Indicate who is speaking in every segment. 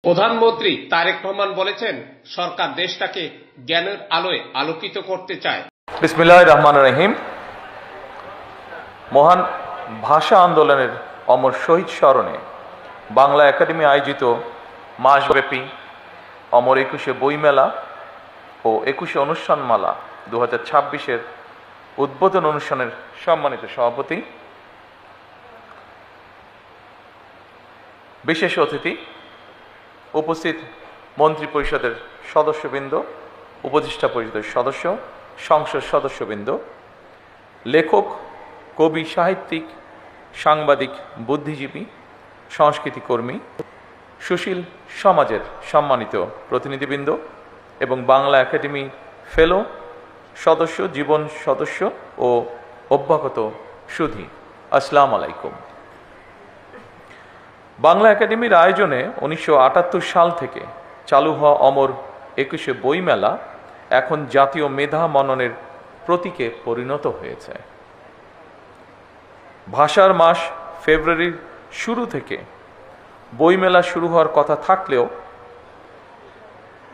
Speaker 1: প্রধানমন্ত্রী তারেক রহমান বলেছেন, সরকার দেশটাকে জ্ঞানের আলোয় আলোকিত করতে চায়।
Speaker 2: বিসমিল্লাহির রহমানির রহিম। মহান ভাষা আন্দোলনের অমর শহীদ স্মরণে বাংলা একাডেমি আয়োজিত মাসব্যাপী অমর ২১শে বইমেলা ও ২১শে অনুষ্ঠানমালা ২০২৬-এর উদ্বোধন অনুষ্ঠানের সম্মানিত সভাপতি, বিশেষ অতিথি, উপস্থিত মন্ত্রী পরিষদের সদস্যবৃন্দ, উপদেষ্টা পরিষদের সদস্য, সংসদ সদস্যবৃন্দ, লেখক, কবি, সাহিত্যিক, সাংবাদিক, বুদ্ধিজীবী, সংস্কৃতি কর্মী, সুশীল সমাজের সম্মানিত প্রতিনিধিবৃন্দ এবং বাংলা একাডেমি ফেলো সদস্য, জীবন সদস্য ও অভ্যাগত সুধী, আসসালামু আলাইকুম। বাংলা একাডেমির আয়োজনে ১৯৭৮ সাল থেকে চালু হওয়া অমর ২১শে বইমেলা এখন জাতীয় মেধা মননের প্রতীকে পরিণত হয়েছে। ভাষার মাস ফেব্রুয়ারির শুরু থেকে বইমেলা শুরু হওয়ার কথা থাকলেও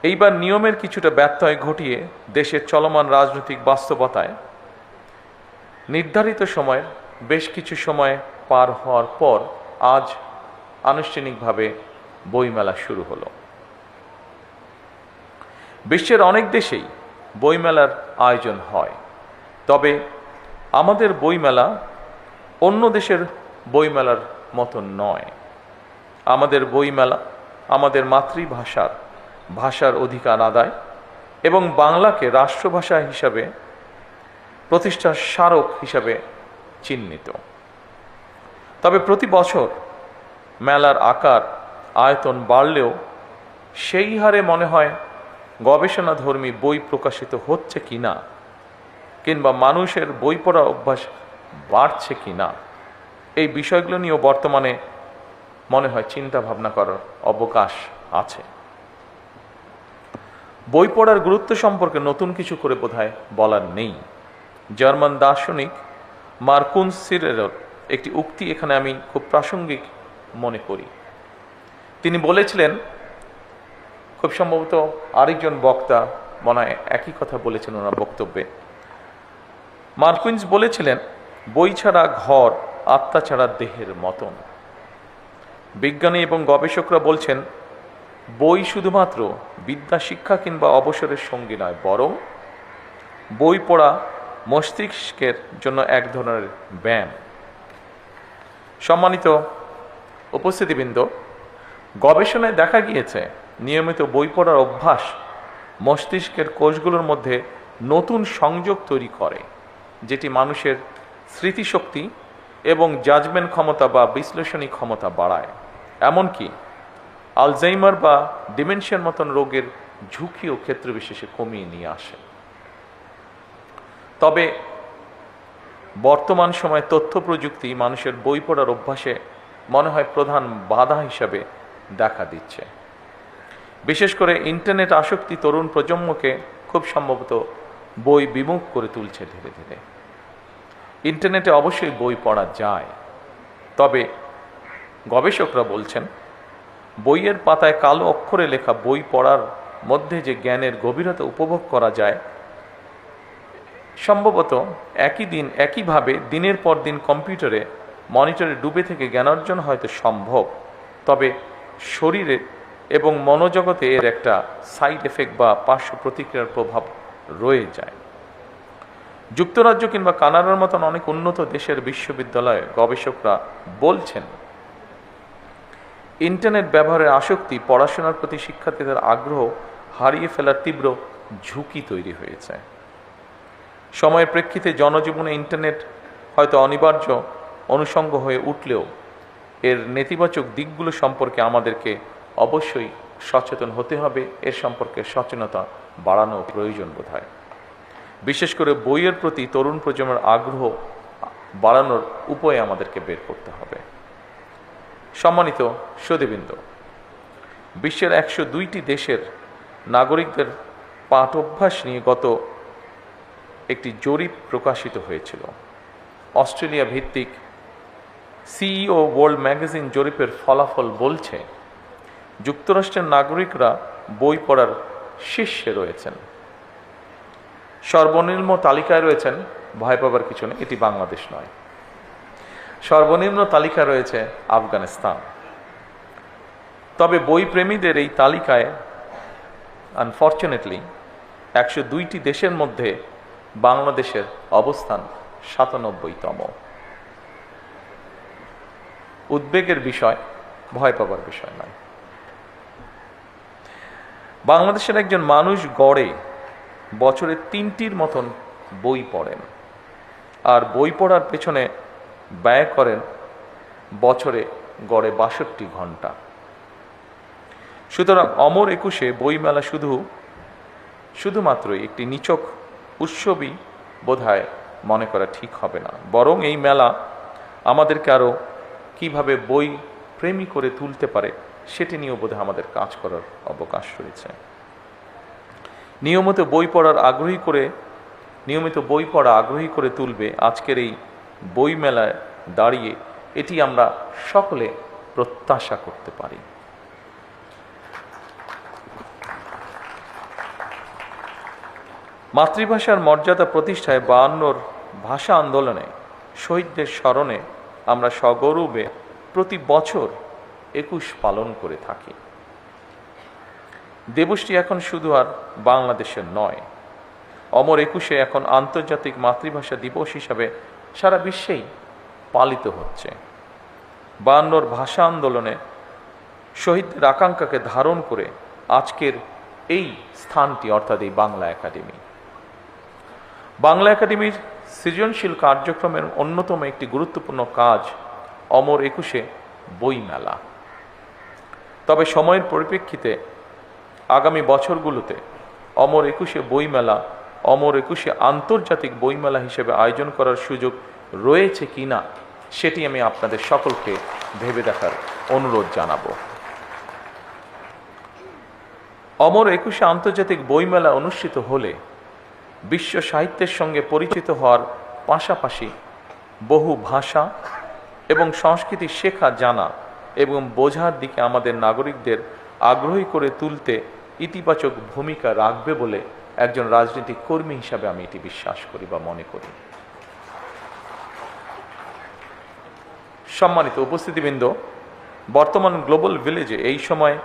Speaker 2: এইবার নিয়মের কিছুটা ব্যত্যয় ঘটিয়ে দেশের চলমান রাজনৈতিক বাস্তবতায় নির্ধারিত সময়ের বেশ কিছু সময় পার হওয়ার পর আজ আনুষ্ঠানিকভাবে বইমেলা শুরু হলো। বিশ্বের অনেক দেশেই বইমেলার আয়োজন হয়, তবে আমাদের বইমেলা অন্য দেশের বইমেলার মতো নয়। আমাদের বইমেলা আমাদের ভাষার অধিকার আদায় এবং বাংলাকে রাষ্ট্রভাষা হিসাবে প্রতিষ্ঠার স্মারক হিসাবে চিহ্নিত। তবে প্রতি বছর মেলার আকার আয়তন বাড়লেও সেই হারে মনে হয় গবেষণাধর্মী বই প্রকাশিত হচ্ছে কিনা, কিংবা মানুষের বই পড়ার অভ্যাস বাড়ছে কিনা, এই বিষয়গুলো নিয়েও বর্তমানে মনে হয় চিন্তা ভাবনা করার অবকাশ আছে। বই পড়ার গুরুত্ব সম্পর্কে নতুন কিছু করে বোধহয় বলার নেই। জার্মান দার্শনিক মার্কুস সিরেলের একটি উক্তি এখানে আমি খুব প্রাসঙ্গিক মনে করি। তিনি বলেছিলেন, খুব সম্ভবত আরেকজন বক্তা মনে হয় একই কথা বলেছেন ওনার বক্তব্যে। মার্কুস বলেছিলেন, বই ছাড়া ঘর আত্মা ছাড়া দেহের মতন। বিজ্ঞানী এবং গবেষকরা বলছেন, বই শুধুমাত্র বিদ্যা শিক্ষা কিংবা অবসরের সঙ্গী নয়, বরং বই পড়া মস্তিষ্কের জন্য এক ধরনের ব্যায়াম। সম্মানিত উপস্থিতিবৃন্দ, গবেষণায় দেখা গিয়েছে নিয়মিত বই পড়ার অভ্যাস মস্তিষ্কের কোষগুলোর মধ্যে নতুন সংযোগ তৈরি করে, যেটি মানুষের স্মৃতিশক্তি এবং জাজমেন্ট ক্ষমতা বা বিশ্লেষণী ক্ষমতা বাড়ায়, এমনকি আলজাইমার বা ডিমেনশিয়ার মতন রোগের ঝুঁকিও ক্ষেত্র বিশেষে কমিয়ে নিয়ে আসে। তবে বর্তমান সময়ে তথ্য প্রযুক্তি মানুষের বই পড়ার অভ্যাসে মনে হয় প্রধান বাধা হিসাবে দেখা দিচ্ছে। বিশেষ করে ইন্টারনেট আসক্তি তরুণ প্রজন্মকে খুব সম্ভবত বই বিমুখ করে তুলছে ধীরে ধীরে। ইন্টারনেটে অবশ্যই বই পড়া যায়, তবে গবেষকরা বলছেন, বইয়ের পাতায় কালো অক্ষরে লেখা বই পড়ার মধ্যে যে জ্ঞানের গভীরতা উপভোগ করা যায়, সম্ভবত একইভাবে দিনের পর দিন কম্পিউটারে মনিটরে ডুবে থেকে জ্ঞানার্জন হয়তো সম্ভব, তবে শরীরে এবং মনোজগতে এর একটা সাইড এফেক্ট বা পার্শ্ব প্রতিক্রিয়ার প্রভাব রয়ে যায়। যুক্তরাজ্য কিংবা কানাডার মতন অনেক উন্নত দেশের বিশ্ববিদ্যালয়ে গবেষকরা বলছেন, ইন্টারনেট ব্যবহারের আসক্তি পড়াশোনার প্রতি শিক্ষার্থীদের আগ্রহ হারিয়ে ফেলার তীব্র ঝুঁকি তৈরি হয়েছে। সময়ের প্রেক্ষিতে জনজীবনে ইন্টারনেট হয়তো অনিবার্য অনুষঙ্গ হয়ে উঠলেও এর নেতিবাচক দিকগুলো সম্পর্কে আমাদেরকে অবশ্যই সচেতন হতে হবে। এর সম্পর্কে সচেতনতা বাড়ানো প্রয়োজন বোধ হয়। বিশেষ করে বইয়ের প্রতি তরুণ প্রজন্মের আগ্রহ বাড়ানোর উপায় আমাদেরকে বের করতে হবে। সম্মানিত সুধীবৃন্দ, বিশ্বের ১০২টি দেশের নাগরিকদের পাঠ অভ্যাস নিয়ে গত একটি জরিপ প্রকাশিত হয়েছিল। অস্ট্রেলিয়া ভিত্তিক সিইও ওয়ার্ল্ড ম্যাগাজিন জরিপের ফলাফল বলছে, যুক্তরাষ্ট্রের নাগরিকরা বই পড়ার শীর্ষে রয়েছেন। সর্বনিম্ন তালিকায় রয়েছেন, ভয় পাবার কিছু নেই, এটি বাংলাদেশ নয়, সর্বনিম্ন তালিকায় রয়েছে আফগানিস্তান। তবে বই প্রেমীদের এই তালিকায় আনফর্চুনেটলি 102টি দেশের মধ্যে বাংলাদেশের অবস্থান 97তম। উদ্বেগের বিষয়, ভয় পাবার বিষয় নয়। বাংলাদেশের একজন মানুষ গড়ে বছরে 3টির মতন বই পড়েন, আর বই পড়ার পেছনে ব্যয় করেন বছরে গড়ে 62 ঘন্টা। সুতরাং অমর একুশে বইমেলা শুধুমাত্র একটি নিছক উৎসবই বোধহয় মনে করা ঠিক হবে না, বরং এই মেলা আমাদেরকে আরও কীভাবে বই প্রেমী করে তুলতে পারে সেটি নিয়েও বোধহয় আমাদের কাজ করার অবকাশ রয়েছে। নিয়মিত বই পড়া আগ্রহী করে তুলবে আজকের এই বই মেলায় দাঁড়িয়ে, এটি আমরা সকলে প্রত্যাশা করতে পারি। মাতৃভাষার মর্যাদা প্রতিষ্ঠায় 52 ভাষা আন্দোলনে শহীদদের স্মরণে আমরা সগৌরবে প্রতি বছর 21 পালন করে থাকি। দিবসটি এখন শুধু আর বাংলাদেশের নয়, অমর একুশে এখন আন্তর্জাতিক মাতৃভাষা দিবস হিসাবে সারা বিশ্বেই পালিত হচ্ছে। 52 ভাষা আন্দোলনে শহীদদের আকাঙ্ক্ষাকে ধারণ করে আজকের এই স্থানটি, অর্থাৎ এই বাংলা একাডেমি। বাংলা একাডেমির সৃজনশীল কার্যক্রমের অন্যতম একটি গুরুত্বপূর্ণ কাজ অমর একুশে বইমেলা। তবে সময়ের পরিপ্রেক্ষিতে আগামী বছরগুলোতে অমর একুশে বইমেলা, অমর একুশে আন্তর্জাতিক বইমেলা হিসেবে আয়োজন করার সুযোগ রয়েছে কিনা সেটি আমি আপনাদের সকলকে ভেবে দেখার অনুরোধ জানাবো। অমর একুশে আন্তর্জাতিক বইমেলা অনুষ্ঠিত হলে বিশ্ব সাহিত্যের সঙ্গে পরিচিত হওয়ার পাশাপাশি বহু ভাষা এবং সংস্কৃতি শেখা, জানা এবং বোঝার দিকে আমাদের নাগরিকদের আগ্রহী করে তুলতে ইতিবাচক ভূমিকা রাখবে বলে একজন রাজনৈতিক কর্মী হিসাবে আমি এটি বিশ্বাস করি বা মনে করি। সম্মানিত উপস্থিতিবৃন্দ, বর্তমান গ্লোবাল ভিলেজে এই সময়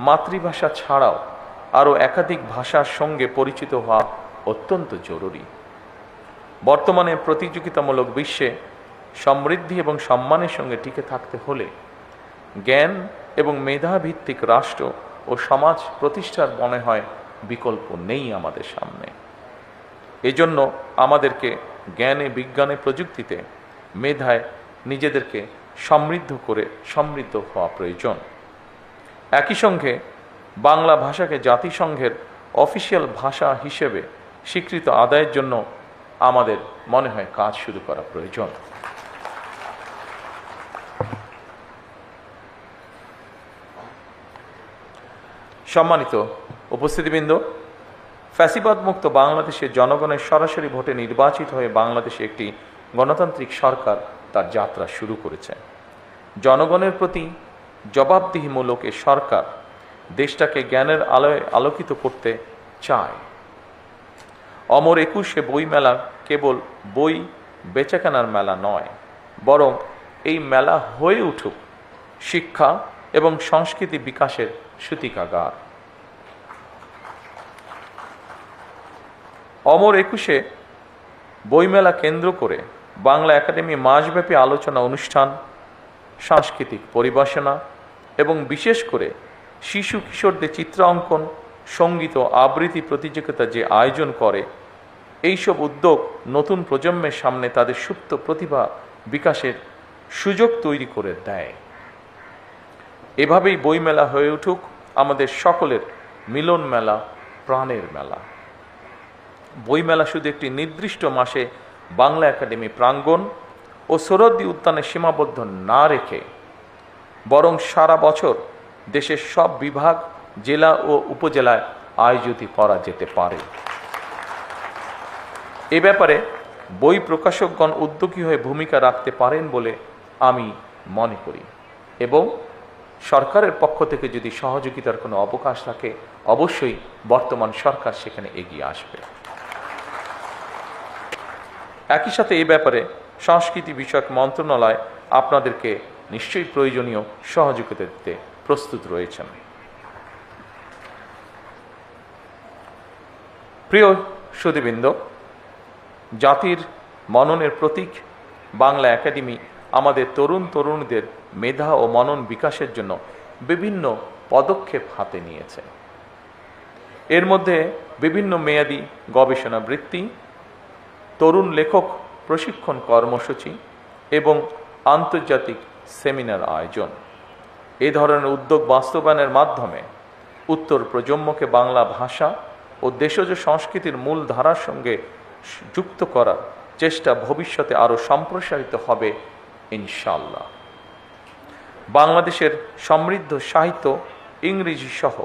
Speaker 2: মাতৃভাষা ছাড়াও আরও একাধিক ভাষার সঙ্গে পরিচিত হওয়া অত্যন্ত জরুরি। বর্তমানে প্রতিযোগিতামূলক বিশ্বে সমৃদ্ধি এবং সম্মানের সঙ্গে টিকে থাকতে হলে জ্ঞান এবং মেধাভিত্তিক রাষ্ট্র ও সমাজ প্রতিষ্ঠার মনে হয় বিকল্প নেই আমাদের সামনে। এজন্য আমাদেরকে জ্ঞানে, বিজ্ঞানে, প্রযুক্তিতে, মেধায় নিজেদেরকে সমৃদ্ধ হওয়া প্রয়োজন। একই সঙ্গে বাংলা ভাষাকে জাতিসংঘের অফিসিয়াল ভাষা হিসেবে স্বীকৃত আদায়ের জন্য আমাদের মনে হয় কাজ শুরু করা প্রয়োজন। সম্মানিত উপস্থিতিবৃন্দ, ফ্যাসিবাদ মুক্ত বাংলাদেশের জনগণের সরাসরি ভোটে নির্বাচিত হয়ে বাংলাদেশে একটি গণতান্ত্রিক সরকার তার যাত্রা শুরু করেছে। জনগণের প্রতি জবাবদিহিমূলক এ সরকার দেশটাকে জ্ঞানের আলোয় আলোকিত করতে চায়। অমর একুশে বইমেলা কেবল বই বেচাকেনার মেলা নয়, বরং এই মেলা হয়ে উঠুক শিক্ষা এবং সংস্কৃতি বিকাশের সূতিকাগার। অমর একুশে বইমেলা কেন্দ্র করে বাংলা একাডেমি মাসব্যাপী আলোচনা অনুষ্ঠান, সাংস্কৃতিক পরিবেশনা এবং বিশেষ করে শিশু কিশোরদের চিত্রাঙ্কন, সঙ্গীত ও আবৃত্তি প্রতিযোগিতা যে আয়োজন করে, এইসব উদ্যোগ নতুন প্রজন্মের সামনে তাদের সুপ্ত প্রতিভা বিকাশের সুযোগ তৈরি করে দেয়। এভাবেই বইমেলা হয়ে উঠুক আমাদের সকলের মিলন মেলা, প্রাণের মেলা। বইমেলা শুধু একটি নির্দিষ্ট মাসে বাংলা একাডেমি প্রাঙ্গণ ও সোহরাওয়ার্দী উদ্যানে সীমাবদ্ধ না রেখে বরং সারা বছর দেশের সব বিভাগ, জেলা ও উপজেলায় আয়োজিত করা যেতে পারে। এ ব্যাপারে বই প্রকাশকগণ উদ্যোগী হয়ে ভূমিকা রাখতে পারেন বলে আমি মনে করি এবং সরকারের পক্ষ থেকে যদি সহযোগিতার কোনো অবকাশ থাকে, অবশ্যই বর্তমান সরকার সেখানে এগিয়ে আসবে। একই সাথে এই ব্যাপারে সংস্কৃতি বিষয়ক মন্ত্রণালয় আপনাদেরকে নিশ্চয়ই প্রয়োজনীয় সহযোগিতা দিতে প্রস্তুত রয়েছেন। প্রিয় সুধীবৃন্দ, জাতির মননের প্রতীক বাংলা একাডেমি আমাদের তরুণদের মেধা ও মনন বিকাশের জন্য বিভিন্ন পদক্ষেপ হাতে নিয়েছে। এর মধ্যে বিভিন্ন মেয়াদী গবেষণা বৃত্তি, তরুণ লেখক প্রশিক্ষণ কর্মসূচি এবং আন্তর্জাতিক সেমিনার আয়োজন। এ ধরনের উদ্যোগ বাস্তবায়নের মাধ্যমে উত্তর প্রজন্মকে বাংলা ভাষা ও দেশজ সংস্কৃতির মূল ধারার সঙ্গে যুক্ত করার চেষ্টা ভবিষ্যতে আরও সম্প্রসারিত হবে ইনশাআল্লাহ। বাংলাদেশের সমৃদ্ধ সাহিত্য, ইংরেজি সহ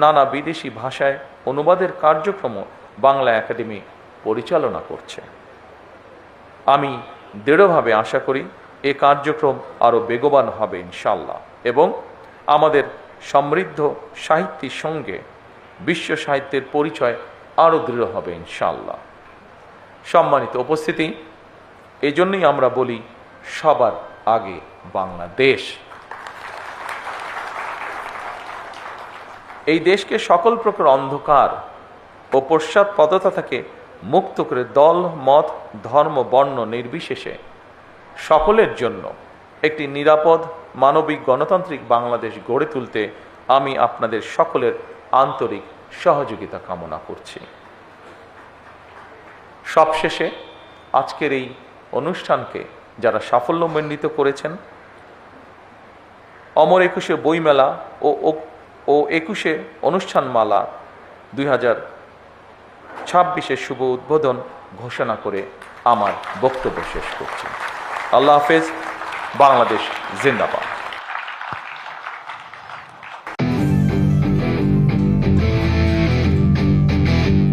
Speaker 2: নানা বিদেশি ভাষায় অনুবাদের কার্যক্রমও বাংলা একাডেমি পরিচালনা করছে। আমি দৃঢ়ভাবে আশা করি এ কার্যক্রম আরও বেগবান হবে ইনশাআল্লাহ এবং আমাদের সমৃদ্ধ সাহিত্যের সঙ্গে বিশ্ব সাহিত্যের পরিচয় আরও দৃঢ় হবে ইনশাআল্লাহ। সম্মানিত উপস্থিতি, এজন্যই আমরা বলি সবার আগে বাংলাদেশ। এই দেশকে সকল প্রকার অন্ধকার ও পশ্চাৎপদতা থেকে মুক্ত করে দল, মত, ধর্ম, বর্ণ নির্বিশেষে সকলের জন্য একটি নিরাপদ, মানবিক, গণতান্ত্রিক বাংলাদেশ গড়ে তুলতে আমি আপনাদের সকলের আন্তরিক সহযোগিতা কামনা করছি। সবশেষে আজকের এই অনুষ্ঠানকে যারা সাফল্যমণ্ডিত করেছেন, অমর একুশে বইমেলা ও একুশে অনুষ্ঠানমালা 2026 শুভ উদ্বোধন ঘোষণা করে আমার বক্তব্য শেষ করছি। আল্লাহ হাফেজ। বাংলাদেশ জিন্দাবাদ।